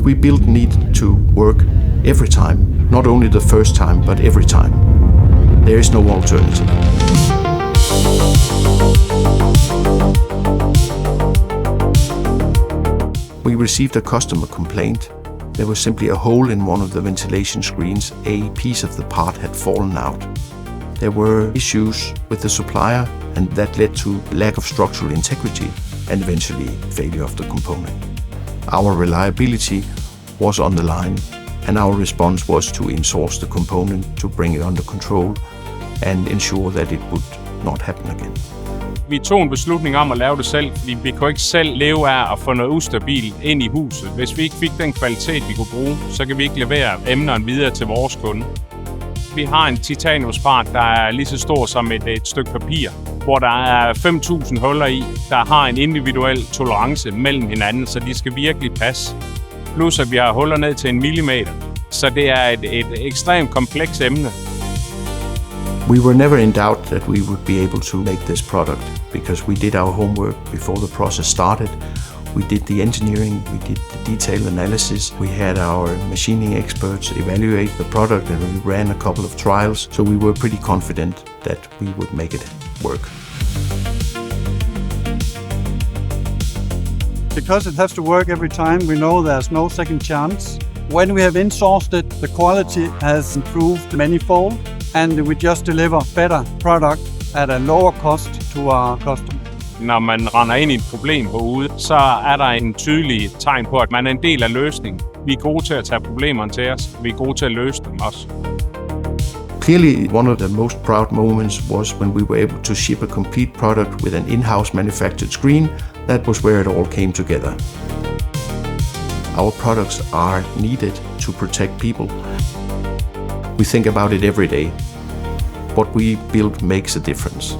What we built needed to work every time, not only the first time, but every time. There is no alternative. We received a customer complaint. There was simply a hole in one of the ventilation screens. A piece of the part had fallen out. There were issues with the supplier, and that led to lack of structural integrity and eventually failure of the component. Our reliability was on the line, and our response was to insource the component to bring it under control and ensure that it would not happen again. Vi tog en beslutning om at lave det selv, fordi vi kunne ikke selv leve af at få noget ustabilt ind i huset. Hvis vi ikke fik den kvalitet, vi kunne bruge, så kan vi ikke levere emnerne videre til vores kunde. Vi har en titaniumspart, der er lige så stor som et stykke papir, hvor der er 5.000 huller i, der har en individuel tolerance mellem hinanden, så de skal virkelig passe. Plus at vi har huller ned til 1 millimeter, så det er et ekstremt kompleks emne. We were never in doubt that we would be able to make this product because we did our homework before the process started. We did the engineering, we did the detailed analysis, we had our machining experts evaluate the product, and we ran a couple of trials, so we were pretty confident that we would make it work. Because it has to work every time, we know there's no second chance. When we have insourced it, the quality has improved manifold, and we just deliver better product at a lower cost to our customer. Når man render ind i et problem herude, så er der en tydelig tegn på, at man er en del af løsningen. Vi er gode til at tage problemerne til os. Vi er gode til at løse dem også. Clearly, one of the most proud moments was when we were able to ship a complete product with an in-house manufactured screen. That was where it all came together. Our products are needed to protect people. We think about it every day. What we build makes a difference.